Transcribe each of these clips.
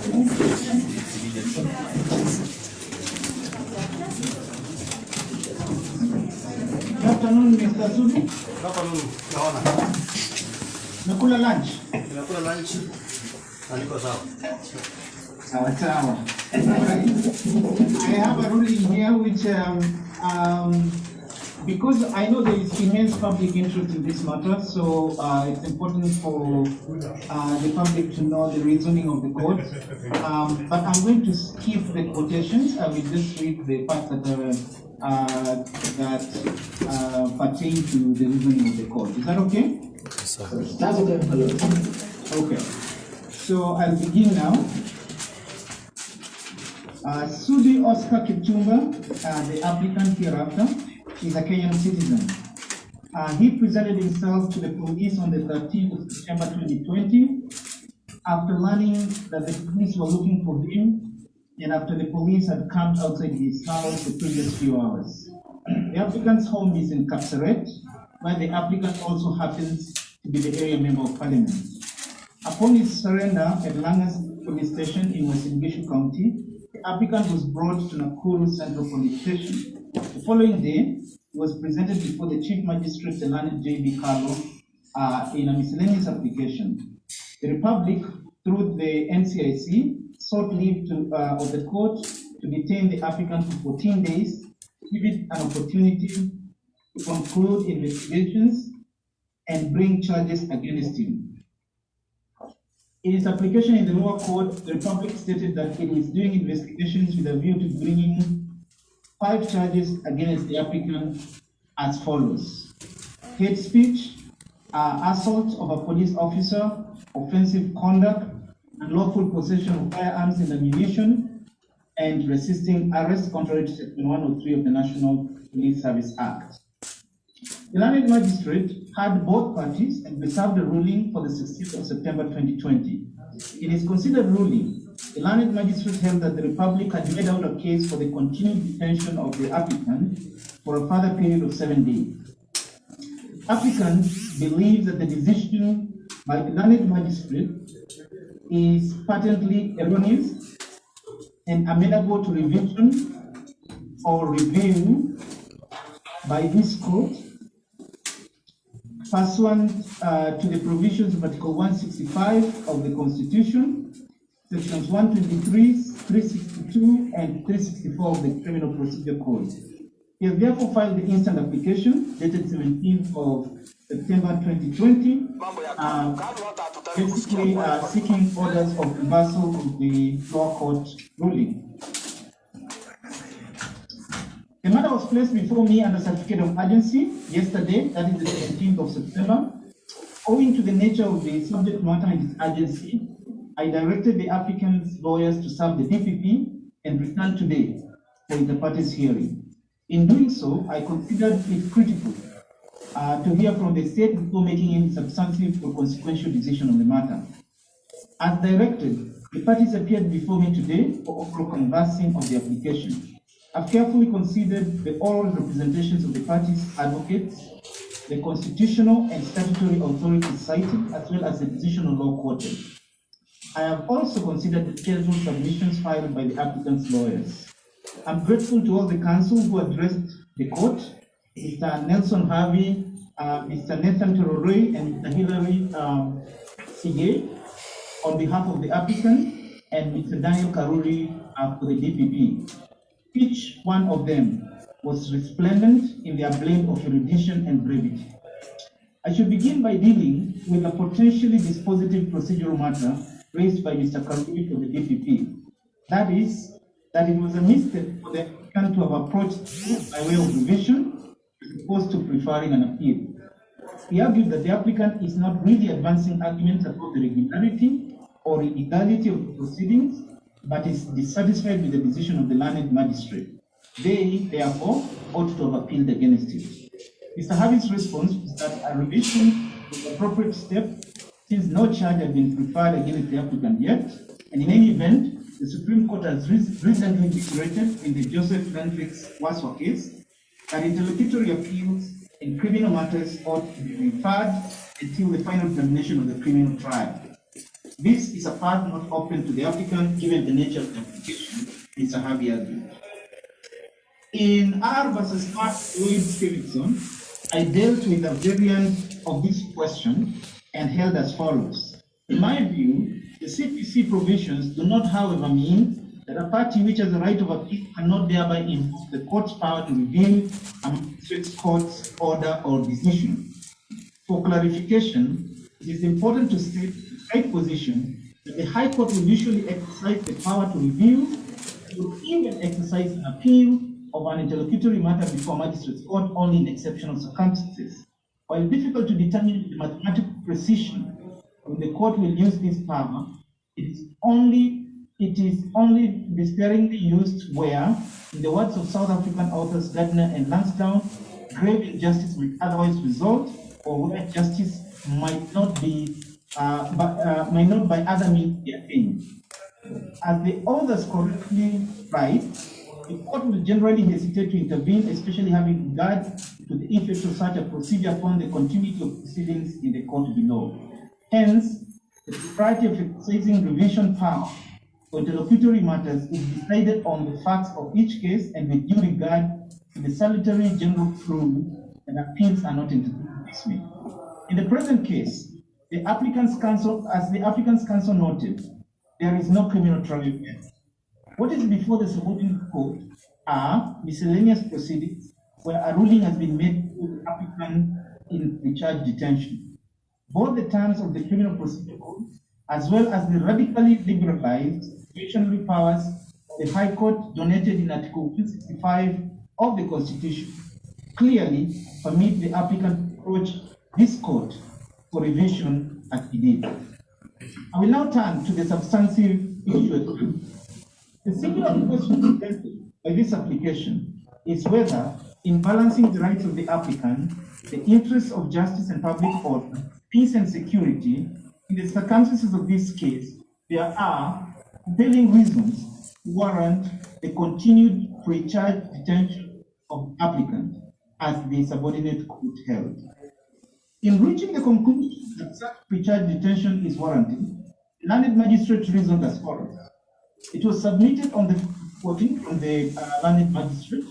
Good afternoon, Mr. Sudi. Good afternoon, Your Honor. Nakula lunch? Nakula lunch. Niko sawa. Sawa. I have a ruling here which, because I know there is immense public interest in this matter, so it's important for the public to know the reasoning of the court. But I'm going to skip the quotations. I will just read the parts that pertain to the reasoning of the court. Is that okay? That's okay. Okay. So I'll begin now. Sudi Oscar Kipchumba, the applicant hereafter, is a Kenyan citizen. He presented himself to the police on the 13th of September 2020 after learning that the police were looking for him and after the police had camped outside his house the previous few hours. The applicant's home is in Kapseret, where the applicant also happens to be the area member of parliament. Upon his surrender at Langas police station in Western Gishu County, the applicant was brought to Nakuru Central Police Station. The following day, he was presented before the Chief Magistrate, the learned J.B. Carlo, in a miscellaneous application. The Republic, through the NCIC, sought leave of the court to detain the applicant for 14 days, give it an opportunity to conclude investigations and bring charges against him. In its application in the lower court, the Republic stated that it is doing investigations with a view to bringing 5 charges against the applicant as follows: hate speech, assault of a police officer, offensive conduct, unlawful possession of firearms and ammunition, and resisting arrest contrary to Section 103 of the National Police Service Act. The learned magistrate had both parties and reserved a ruling for the 16th of September 2020. In his considered ruling, the learned magistrate held that the Republic had made out a case for the continued detention of the applicant for a further period of 7 days. Applicant believes that the decision by the learned magistrate is patently erroneous and amenable to revision or review by this court pursuant to the provisions of Article 165 of the Constitution, Sections 123, 362, and 364 of the Criminal Procedure Code. He has therefore filed the instant application dated 17th of September 2020, basically seeking orders of reversal of the lower court ruling. The matter was placed before me under certificate of urgency yesterday, that is the 17th of September. Owing to the nature of the subject matter and its urgency, I directed the applicant's lawyers to serve the DPP and return today for the parties' hearing. In doing so, I considered it critical to hear from the state before making any substantive or consequential decision on the matter. As directed, the parties appeared before me today for oral conversing of the application. I've carefully considered the oral representations of the parties' advocates, the constitutional and statutory authorities cited, as well as the decisional law quoted. I have also considered the scheduled submissions filed by the applicant's lawyers. I'm grateful to all the counsel who addressed the court, Mr. Nelson Harvey, Mr. Nathan Tororoi, and Mr. Hilary Sige, on behalf of the applicant, and Mr. Daniel Karuri for the DPP. Each one of them was resplendent in their blend of erudition and brevity. I should begin by dealing with a potentially dispositive procedural matter raised by Mr. Karuri for the DPP. That is, that it was a mistake for the applicant to have approached by way of revision as opposed to preferring an appeal. He argued that the applicant is not really advancing arguments about the regularity or illegality of the proceedings, but is dissatisfied with the decision of the learned magistrate. They, therefore, ought to have appealed against it. Mr. Harvey's response is that a revision is an appropriate step since no charge has been preferred against the applicant yet, and in any event, the Supreme Court has recently declared in the Joseph Landrix Waswa case that interlocutory appeals in criminal matters ought to be referred until the final termination of the criminal trial. This is a path not open to the applicant given the nature of the application, Mr. Harvey argued. In R versus Mark Lloyd Stevenson, I dealt with a variant of this question and held as follows. In my view, the CPC provisions do not, however, mean that a party which has the right of appeal cannot thereby invoke the court's power to review a magistrate's court's order or decision. For clarification, it is important to state the right position that the High Court will usually exercise the power to review, to even exercise an appeal of an interlocutory matter before magistrate's court only in exceptional circumstances. While difficult to determine with mathematical precision when the court will use this power, it is only sparingly used where, in the words of South African authors Gardner and Lansdowne, grave injustice might otherwise result, or where justice might not by other means be attained. As the authors correctly write, the court will generally hesitate to intervene, especially having regard to the effect of such a procedure upon the continuity of proceedings in the court below. Hence, the propriety of exercising revision power for interlocutory matters is decided on the facts of each case and with due regard to the salutary general rule that appeals are not interpreted this way. In the present case, the applicant's counsel, as the applicant's counsel noted, there is no criminal trial yet. What is before the subordinate court are miscellaneous proceedings where a ruling has been made to the applicant in the charge detention. Both the terms of the criminal procedure code as well as the radically liberalized discretionary powers the High Court donated in Article 265 of the Constitution clearly permit the applicant to approach this court for revision as he did. I will now turn to the substantive issue at hand. The singular question presented by this application is whether, in balancing the rights of the applicant, the interests of justice and public order, peace and security, in the circumstances of this case, there are compelling reasons to warrant the continued pre-charge detention of the applicant, as the subordinate court held. In reaching the conclusion that such pre-charge detention is warranted, the learned magistrate reasoned as follows. It was submitted on the 14th from the learned magistrate.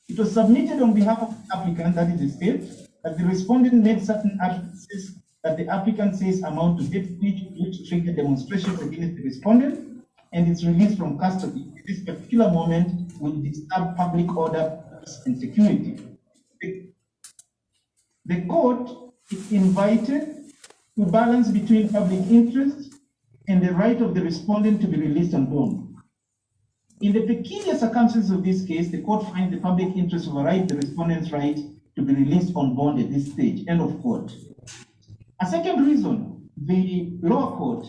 It was submitted on behalf of the applicant, that is the state, that the respondent made certain utterances that the applicant says amount to hate speech which trigger demonstrations against the respondent, and its release from custody at this particular moment will disturb public order and security. The court is invited to balance between public interest and the right of the respondent to be released on bond. In the peculiar circumstances of this case, the court finds the public interest override the respondent's right to be released on bond at this stage. End of quote. A second reason the lower court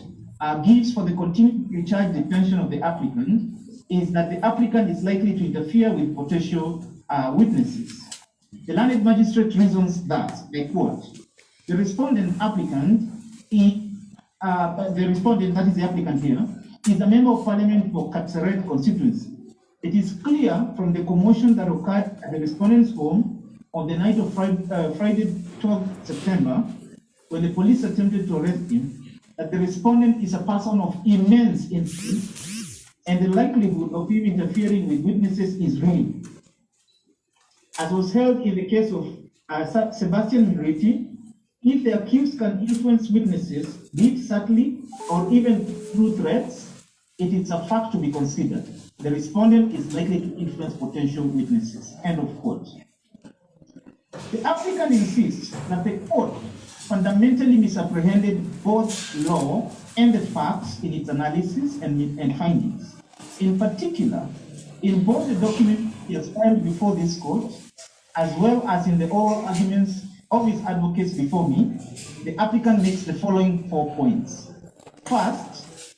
gives for the continued pre-charge detention of the applicant is that the applicant is likely to interfere with potential witnesses. The learned magistrate reasons that, I quote, the respondent applicant, that is the applicant here, is a member of parliament for Kapseret constituency. It is clear from the commotion that occurred at the respondent's home on the night of Friday 12 September, when the police attempted to arrest him, that the respondent is a person of immense influence, and the likelihood of him interfering with witnesses is real. As was held in the case of Sebastian Miriti, if the accused can influence witnesses, be it subtly or even through threats, it is a fact to be considered. The respondent is likely to influence potential witnesses. End of quote. The applicant insists that the court fundamentally misapprehended both law and the facts in its analysis and findings. In particular, in both the documents he has filed before this court, as well as in the oral arguments of his advocates before me, the applicant makes the following 4 points. First,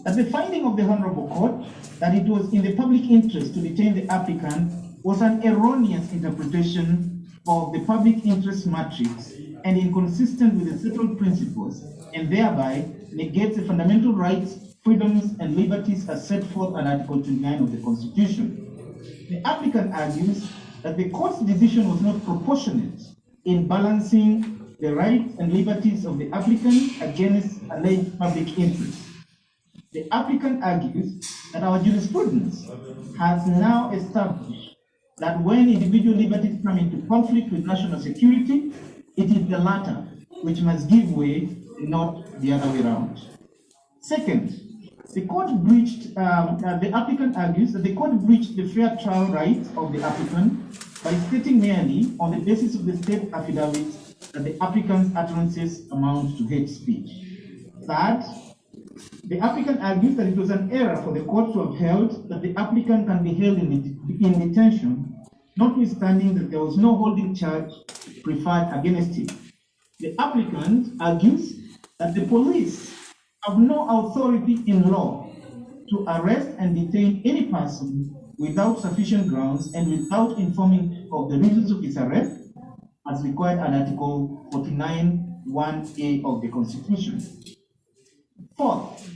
that the finding of the Honorable Court that it was in the public interest to detain the applicant was an erroneous interpretation of the public interest matrix and inconsistent with the settled principles, and thereby negates the fundamental rights, freedoms, and liberties as set forth in Article 29 of the Constitution. The applicant argues that the court's decision was not proportionate in balancing the rights and liberties of the applicant against alleged public interest. The applicant argues that our jurisprudence has now established that when individual liberties come into conflict with national security, it is the latter which must give way, not the other way around. Second, the applicant argues that the court breached the fair trial rights of the applicant by stating merely on the basis of the state affidavit that the applicant's utterances amount to hate speech. Third, the applicant argues that it was an error for the court to have held that the applicant can be held in detention, notwithstanding that there was no holding charge preferred against him. The applicant argues that the police have no authority in law to arrest and detain any person without sufficient grounds and without informing of the reasons of his arrest, as required under Article 49(1)(a) of the Constitution. Fourth,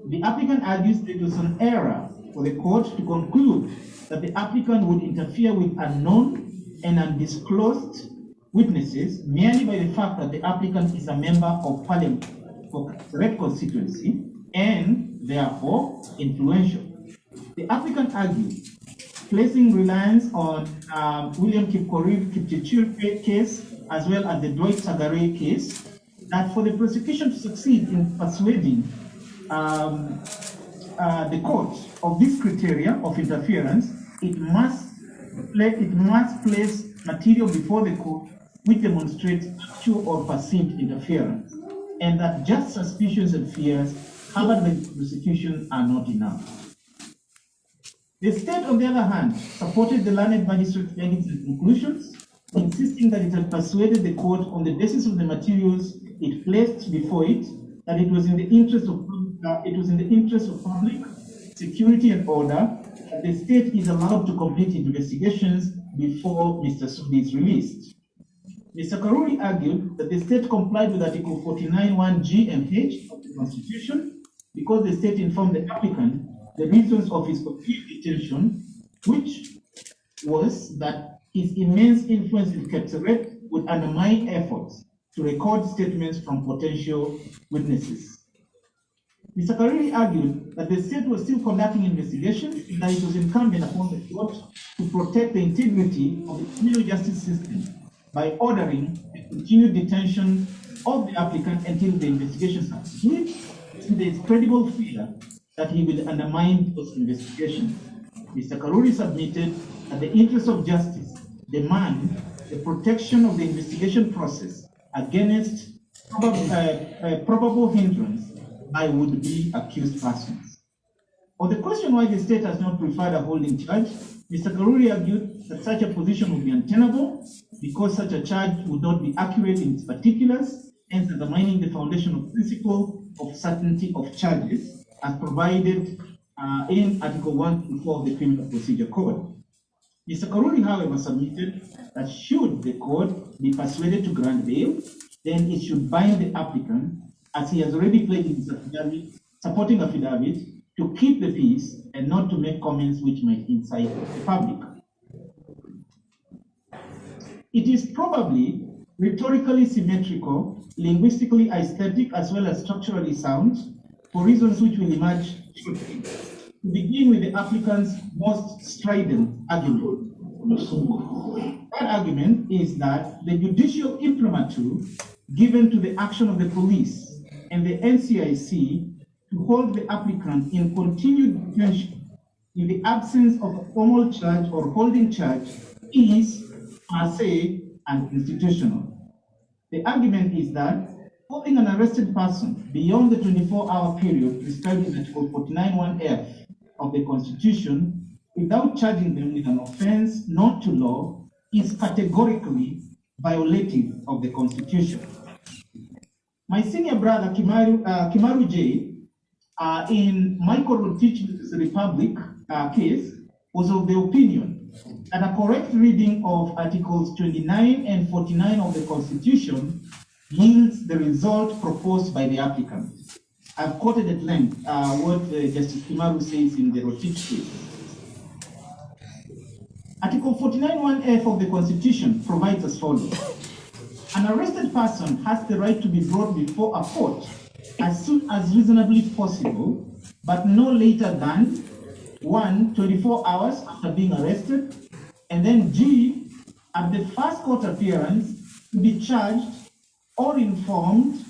the applicant argues that it was an error for the court to conclude that the applicant would interfere with unknown and undisclosed witnesses merely by the fact that the applicant is a member of parliament for Red constituency and therefore influential. The applicant argues, placing reliance on William Kipchirchir case as well as the Dwight Sagare case, that for the prosecution to succeed in persuading the court of this criteria of interference, it must place material before the court which demonstrates actual or perceived interference, and that just suspicions and fears covered by the prosecution are not enough. The state, on the other hand, supported the learned magistrate's findings and conclusions, insisting that it had persuaded the court on the basis of the materials it placed before it that it was in the interest of public security and order that the state is allowed to complete investigations before Mr. Sudi is released. Mr. Karuri argued that the state complied with Article 49(1)(g) and (h) of the Constitution because the state informed the applicant the reasons of his complete detention, which was that his immense influence in Kapseret would undermine efforts to record statements from potential witnesses. Mr. Karuri argued that the state was still conducting investigations and that it was incumbent upon the court to protect the integrity of the criminal justice system by ordering the continued detention of the applicant until the investigations are complete, since there is credible fear that he will undermine those investigations. Mr. Karuri submitted that the interests of justice demand the protection of the investigation process against probable hindrance by would-be accused persons. On the question why the state has not preferred a holding charge, Mr. Karuri argued that such a position would be untenable because such a charge would not be accurate in its particulars, hence undermining the foundational principle of certainty of charges as provided in Article 124 of the Criminal Procedure Code. Mr. Karuri, however, submitted that should the court be persuaded to grant bail, then it should bind the applicant, as he has already pledged in his affidavit, supporting affidavit, to keep the peace and not to make comments which might incite the public. It is probably rhetorically symmetrical, linguistically aesthetic, as well as structurally sound, for reasons which will emerge shortly. To begin with the applicant's most strident argument. That argument is that the judicial imprimatur given to the action of the police and the NCIC to hold the applicant in continued detention in the absence of a formal charge or holding charge is per se unconstitutional. The argument is that holding an arrested person beyond the 24-hour period prescribed in Article 49(1)(f) of the Constitution without charging them with an offense not to law is categorically violative of the Constitution. My senior brother Kimaru J, in Michael Rotich v. Republic case, was of the opinion that a correct reading of Articles 29 and 49 of the Constitution yields the result proposed by the applicant. I've quoted at length what Justice Kimaru says in the Rotich case. Article 49(1)(f) of the Constitution provides as follows. An arrested person has the right to be brought before a court as soon as reasonably possible, but no later than 1, 24 hours after being arrested, and then G, at the first court appearance, to be charged or informed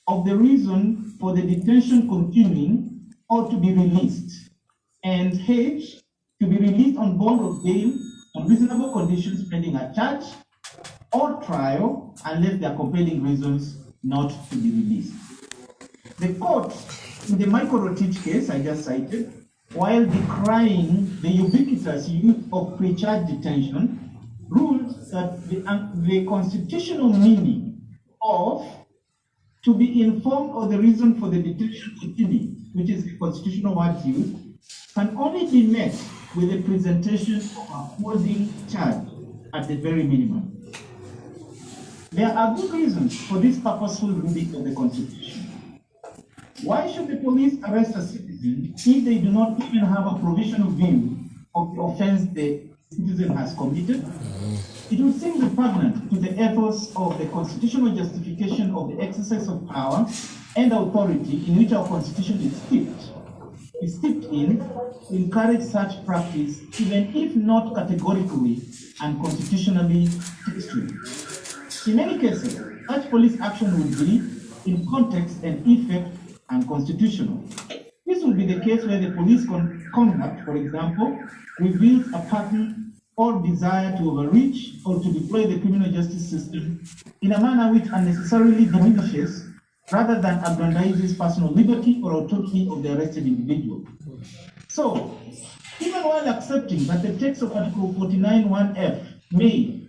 of the reason for the detention continuing or to be released, and H, to be released on bond or bail on reasonable conditions pending a charge or trial unless there are compelling reasons not to be released. The court, in the Michael Rotich case I just cited, while decrying the ubiquitous use of pre-charge detention, ruled that the constitutional meaning of to be informed of the reason for the detention continuing, which is the constitutional word used, can only be met with the presentation of a holding charge at the very minimum. There are good reasons for this purposeful reading of the Constitution. Why should the police arrest a citizen if they do not even have a provisional view of the offense the citizen has committed? It would seem repugnant to the ethos of the constitutional justification of the exercise of power and authority in which our Constitution is steeped in, to encourage such practice, even if not categorically and constitutionally textually. In many cases, such police action would be, in context and effect, unconstitutional. This would be the case where the police conduct, for example, reveals a pattern or desire to overreach or to deploy the criminal justice system in a manner which unnecessarily diminishes rather than aggrandizes personal liberty or autonomy of the arrested individual. So, even while accepting that the text of Article 49(1)(f) may,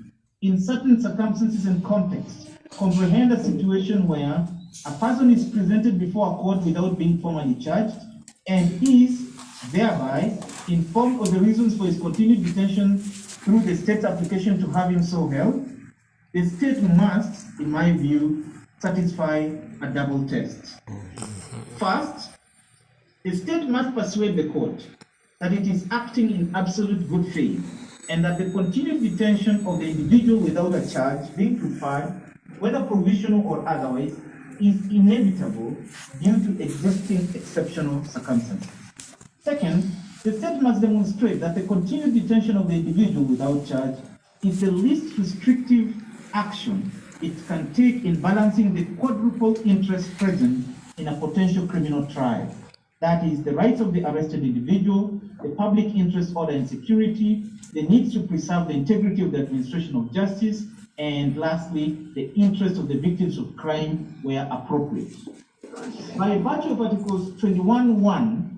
in certain circumstances and contexts, comprehend a situation where a person is presented before a court without being formally charged and is thereby informed of the reasons for his continued detention through the state's application to have him so held, the state must, in my view, satisfy a double test. First, the state must persuade the court that it is acting in absolute good faith and that the continued detention of the individual without a charge being preferred, whether provisional or otherwise, is inevitable due to existing exceptional circumstances. Second, the state must demonstrate that the continued detention of the individual without charge is the least restrictive action it can take in balancing the quadruple interest present in a potential criminal trial. That is, the rights of the arrested individual, the public interest, order, and security, the needs to preserve the integrity of the administration of justice, and lastly, the interest of the victims of crime where appropriate. By virtue of Articles 21(1)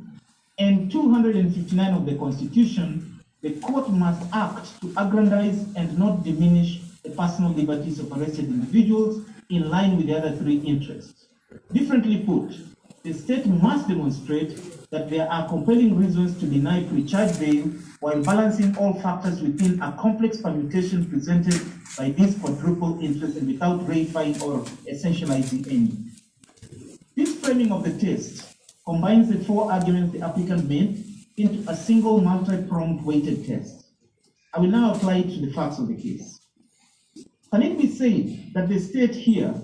and 259 of the Constitution, the court must act to aggrandize and not diminish the personal liberties of arrested individuals in line with the other three interests. Differently put, the state must demonstrate that there are compelling reasons to deny pre-charge bail while balancing all factors within a complex permutation presented by this quadruple interest and without ratifying or essentializing any. This framing of the test combines the four arguments the applicant made into a single multi-pronged weighted test. I will now apply it to the facts of the case. Can it be said that the state here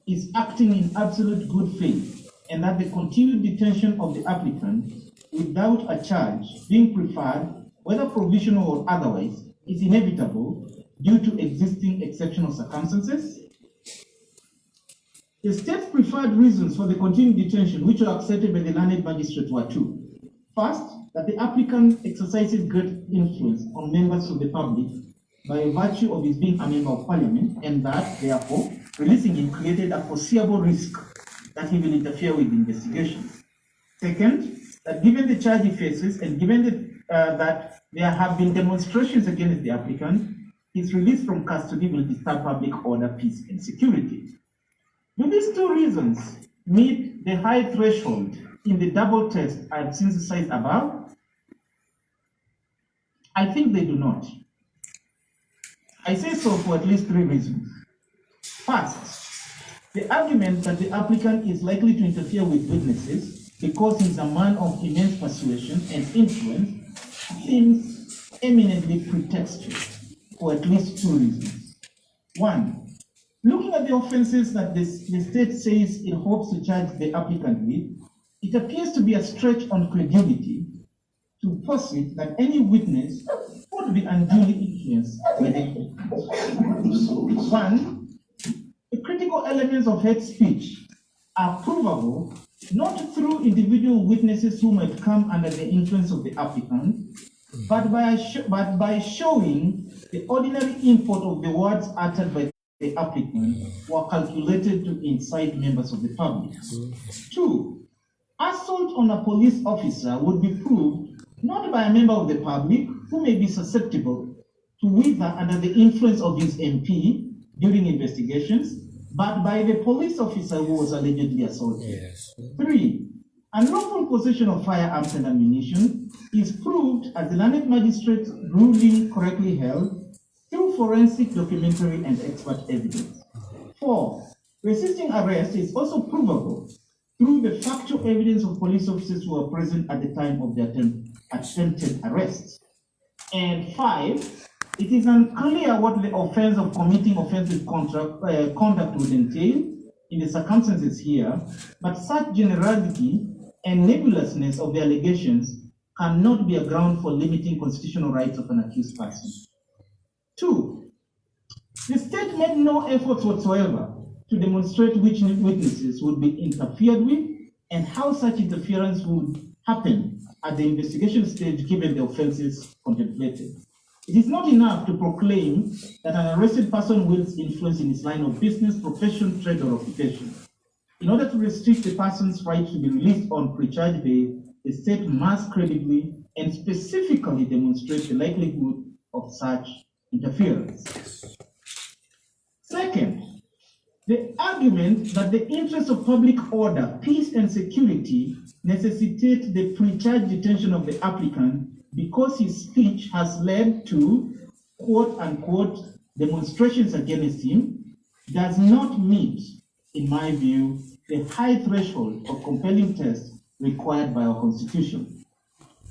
is acting in absolute good faith and that the continued detention of the applicant without a charge being preferred, whether provisional or otherwise, is inevitable due to existing exceptional circumstances? The state's preferred reasons for the continued detention, which were accepted by the learned magistrate, were two. First, that the applicant exercises great influence on members of the public by virtue of his being a member of parliament, and that, therefore, releasing him created a foreseeable risk that he will interfere with the investigation. Second, that given the charge he faces and given that there have been demonstrations against the applicant, his release from custody will disturb public order, peace, and security. Do these two reasons meet the high threshold in the double test I have synthesized above? I think they do not. I say so for at least three reasons. First, the argument that the applicant is likely to interfere with witnesses because he is a man of immense persuasion and influence seems eminently pretextual for at least two reasons. One, looking at the the offenses that the state says it hopes to charge the applicant with, it appears to be a stretch on credibility to posit that any witness would be unduly influenced by the evidence. One, the critical elements of hate speech are provable not through individual witnesses who might come under the influence of the applicant, but by showing the ordinary import of the words uttered by the applicant were calculated to incite members of the public. Two, assault on a police officer would be proved not by a member of the public who may be susceptible to wither under the influence of his MP during investigations, but by the police officer who was allegedly assaulted. Yes. Three, unlawful possession of firearms and ammunition is proved, as the learned magistrate ruling correctly held, through forensic, documentary, and expert evidence. Four, resisting arrest is also provable through the factual evidence of police officers who were present at the time of the attempted arrest. And five, it is unclear what the offense of committing offensive conduct would entail in the circumstances here, but such generality and nebulousness of the allegations cannot be a ground for limiting constitutional rights of an accused person. Two, the state made no efforts whatsoever to demonstrate which witnesses would be interfered with and how such interference would happen at the investigation stage given the offenses contemplated. It is not enough to proclaim that an arrested person wields influence in his line of business, profession, trade, or occupation. In order to restrict the person's right to be released on pre-charge bail, the state must credibly and specifically demonstrate the likelihood of such interference. Second, the argument that the interests of public order, peace, and security necessitate the pre-charge detention of the applicant because his speech has led to quote-unquote demonstrations against him does not meet, in my view, the high threshold of compelling test required by our Constitution.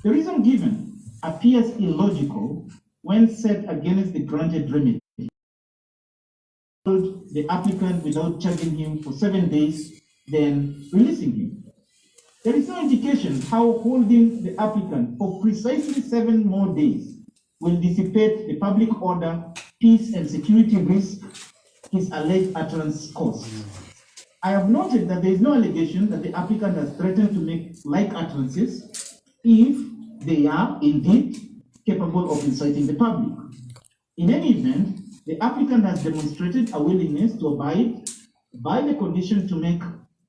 The reason given appears illogical when set against the granted remedy. The applicant without charging him for 7 days, then releasing him. There is no indication how holding the applicant for precisely 7 more days will dissipate the public order, peace, and security risk his alleged utterance caused. I have noted that there is no allegation that the applicant has threatened to make like utterances if they are indeed capable of inciting the public. In any event, the applicant has demonstrated a willingness to abide by the condition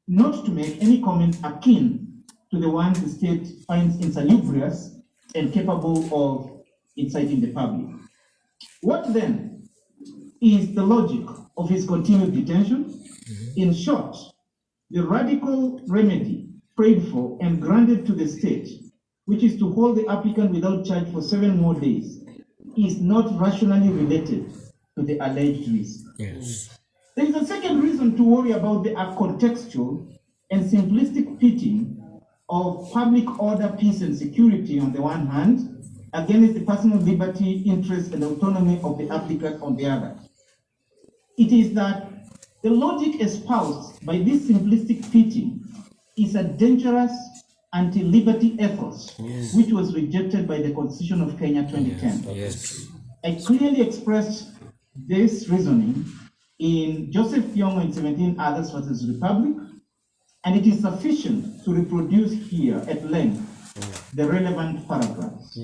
not to make any comment akin to the ones the state finds insalubrious and capable of inciting the public. What then is the logic of his continued detention? In short, the radical remedy prayed for and granted to the state, which is to hold the applicant without charge for 7 more days, is not rationally related to the alleged risk. Yes. There is a second reason to worry about the contextual and simplistic pitting of public order, peace, and security on the one hand, against the personal liberty, interest, and autonomy of the applicant on the other. It is that the logic espoused by this simplistic pitting is a dangerous anti-liberty ethos, which was rejected by the Constitution of Kenya 2010. Yes. I clearly expressed this reasoning in Joseph Thiongo in 17 Others versus Republic, and it is sufficient to reproduce here at length the relevant paragraphs.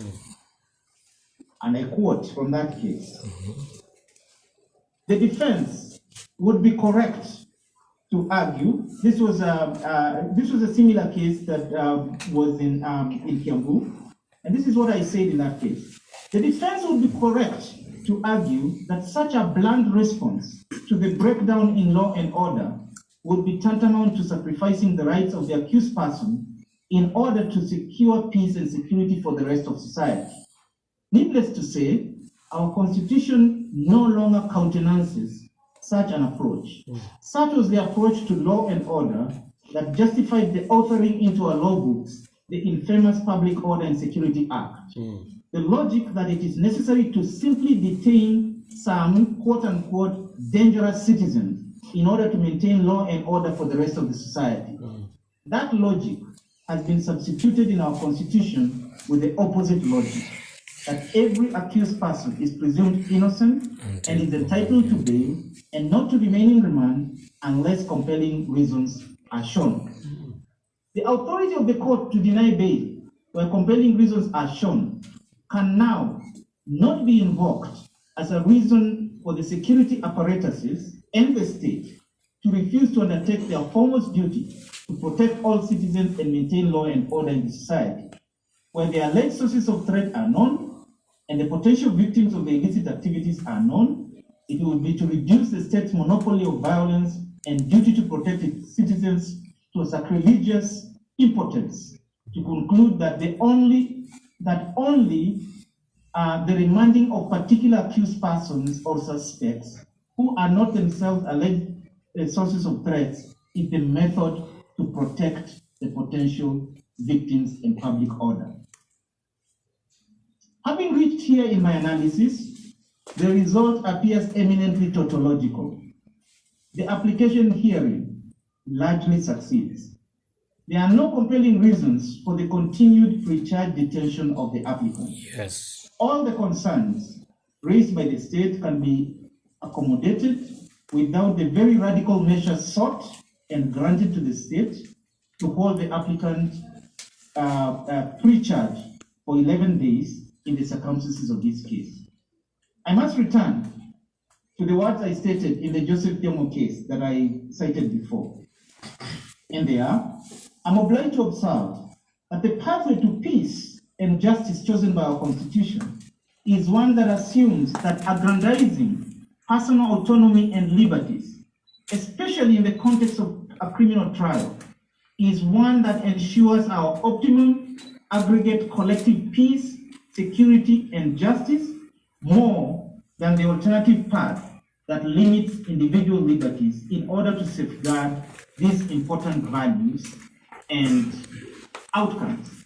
And I quote from that case. The defense would be correct to argue, this was a similar case that was in Kiambu, and this is what I said in that case. The defense would be correct to argue that such a blunt response to the breakdown in law and order would be tantamount to sacrificing the rights of the accused person in order to secure peace and security for the rest of society. Needless to say, our Constitution no longer countenances such an approach. Such was the approach to law and order that justified the authoring into our law books the infamous Public Order and Security Act. The logic that it is necessary to simply detain some quote-unquote dangerous citizens in order to maintain law and order for the rest of the society. That logic has been substituted in our constitution with the opposite logic, that every accused person is presumed innocent and is entitled to bail and not to remain in remand unless compelling reasons are shown. The authority of the court to deny bail where compelling reasons are shown can now not be invoked as a reason for the security apparatuses and the state to refuse to undertake their foremost duty to protect all citizens and maintain law and order in the society. Where the alleged sources of threat are known and the potential victims of the illicit activities are known, it will be to reduce the state's monopoly of violence and duty to protect its citizens to a sacrilegious impotence to conclude that only the remanding of particular accused persons or suspects who are not themselves alleged sources of threats is the method to protect the potential victims and public order. Having reached here in my analysis, the result appears eminently tautological. The application herein largely succeeds. There are no compelling reasons for the continued pre-charge detention of the applicant. Yes. All the concerns raised by the state can be accommodated without the very radical measures sought and granted to the state to hold the applicant pre-charge for 11 days in the circumstances of this case. I must return to the words I stated in the Joseph Thiomo case that I cited before. And they are, I'm obliged to observe that the pathway to peace and justice chosen by our Constitution is one that assumes that aggrandizing personal autonomy and liberties, especially in the context of a criminal trial, is one that ensures our optimum aggregate collective peace, security, and justice more than the alternative path that limits individual liberties in order to safeguard these important values and outcomes.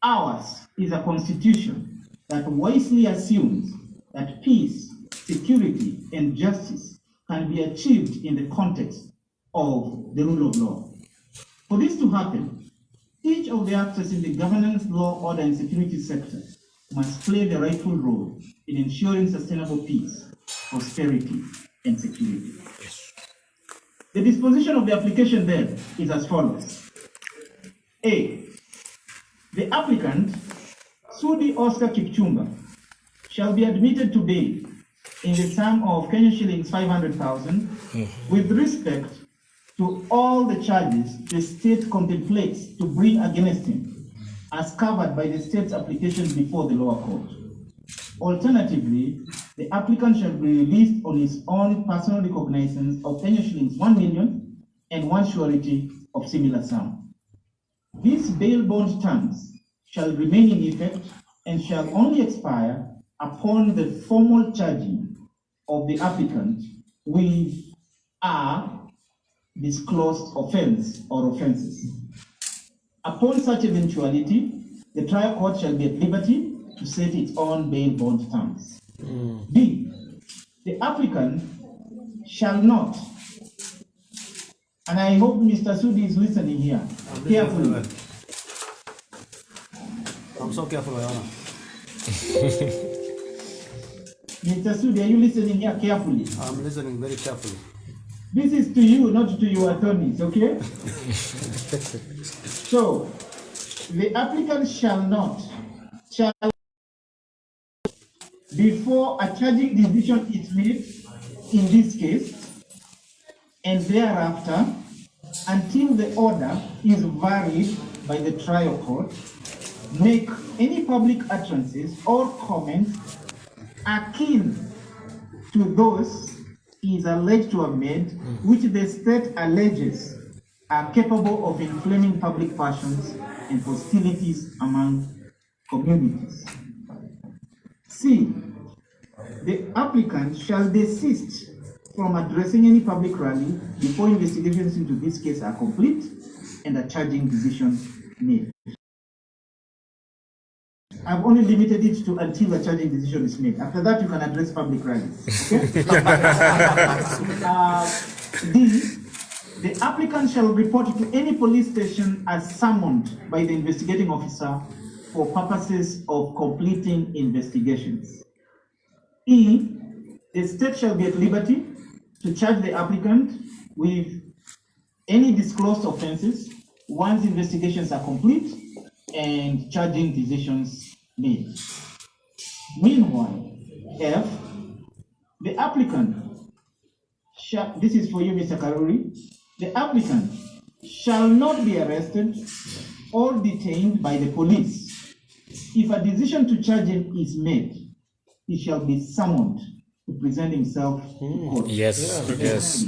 Ours is a constitution that wisely assumes that peace, security, and justice can be achieved in the context of the rule of law. For this to happen, each of the actors in the governance, law, order, and security sector must play the rightful role in ensuring sustainable peace, prosperity, and security. The disposition of the application then is as follows. A, the applicant, Sudi Oscar Kipchumba, shall be admitted to bail in the sum of Kenyan shillings 500,000 with respect to all the charges the state contemplates to bring against him as covered by the state's application before the lower court. Alternatively, the applicant shall be released on his own personal recognizance of Kenyan shillings 1 million and one surety of similar sum. These bail bond terms shall remain in effect and shall only expire upon the formal charging of the applicant with a disclosed offense or offenses. Upon such eventuality, the trial court shall be at liberty to set its own bail bond terms. B, the applicant shall not, and I hope Mr. Sudi is listening here carefully. I'm so careful, Your Honor. Mr. Sudi, are you listening here carefully? I'm listening very carefully. This is to you, not to your attorneys, okay? So, the applicant shall before a charging decision is made in this case, and thereafter, until the order is varied by the trial court, make any public utterances or comments akin to those he is alleged to have made, which the state alleges are capable of inflaming public passions and hostilities among communities. C, the applicant shall desist from addressing any public rally before investigations into this case are complete and a charging decision made. I've only limited it to until a charging decision is made. After that, you can address public rallies. Okay? D, the applicant shall report to any police station as summoned by the investigating officer for purposes of completing investigations. E, the state shall be at liberty to charge the applicant with any disclosed offenses once investigations are complete and charging decisions made. Meanwhile, F, the applicant shall, this is for you, Mr. Karuri, the applicant shall not be arrested or detained by the police. If a decision to charge him is made, he shall be summoned to present himself to court. Yes.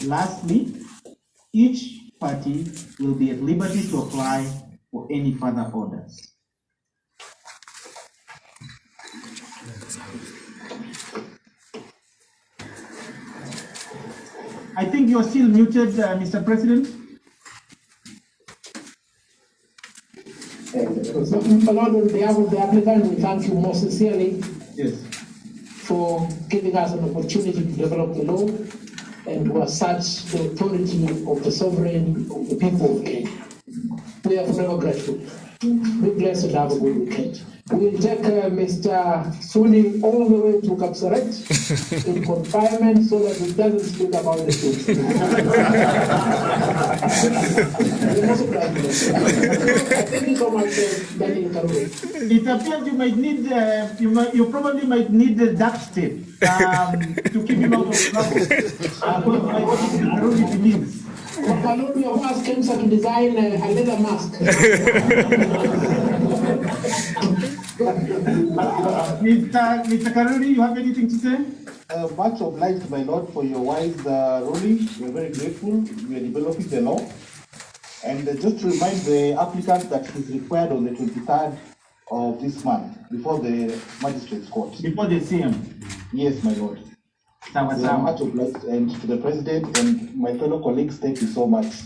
Lastly, each party will be at liberty to apply for any further orders. I think you're still muted, Mr. President. So, my Lord, on behalf of the applicant, we thank you most sincerely Yes. for giving us an opportunity to develop the law and to assert the authority of the sovereign of the people of Kenya. We are forever grateful. Be blessed and have a good weekend. We will take Mr. Suni all the way to Kapsaret in confinement so that he doesn't speak about the truth. Thank you so much, Daniel Karuri. It appears you might need, you probably might need the duct tape to keep him out of trouble. Karuri believes. My Lord, we have asked Kemsa to design a leather mask. Mr. Karuri, you have anything to say? Much obliged, my Lord, for your wise ruling. We are very grateful. We are developing the law. And just to remind the applicant that he's required on the 23rd of this month before the magistrate's court. Before they see him. Yes, my Lord. Sawa We are sawa. much obliged, and to the President and my fellow colleagues, thank you so much.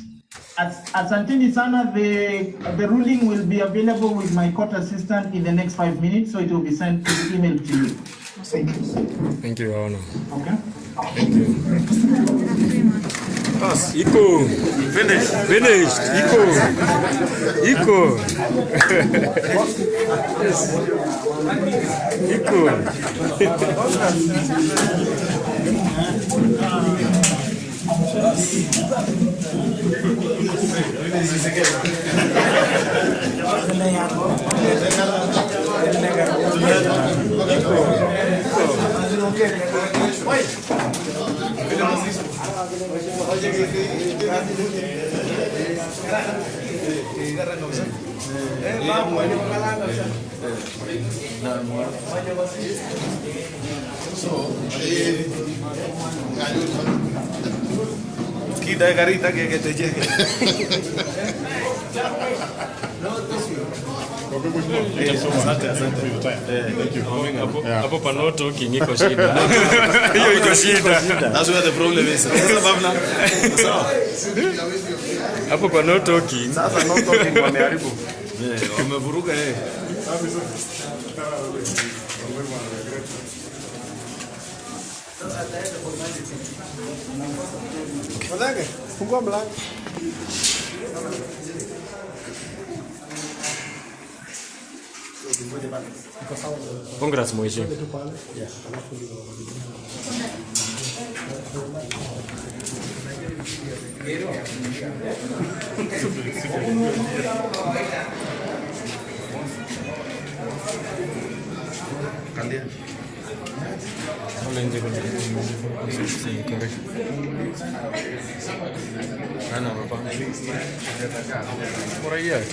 Asanteni sana, the ruling will be available with my court assistant in the next 5 minutes, so it will be sent to the email to you. Thank you. Thank you, Your Honor. Okay? Iko. Finished. Iko. Kita garita que te llegue. Hapo pano talking iko shida. Hiyo iko shida. That's where the problem is. Sasa bavna. Hapo pano talking. Sasa no talking wameharibu. Wamevuruga yeye. Madame, fungua mlango. Congrats, Moishi. Kalia. Ana papá. Por ahí hay.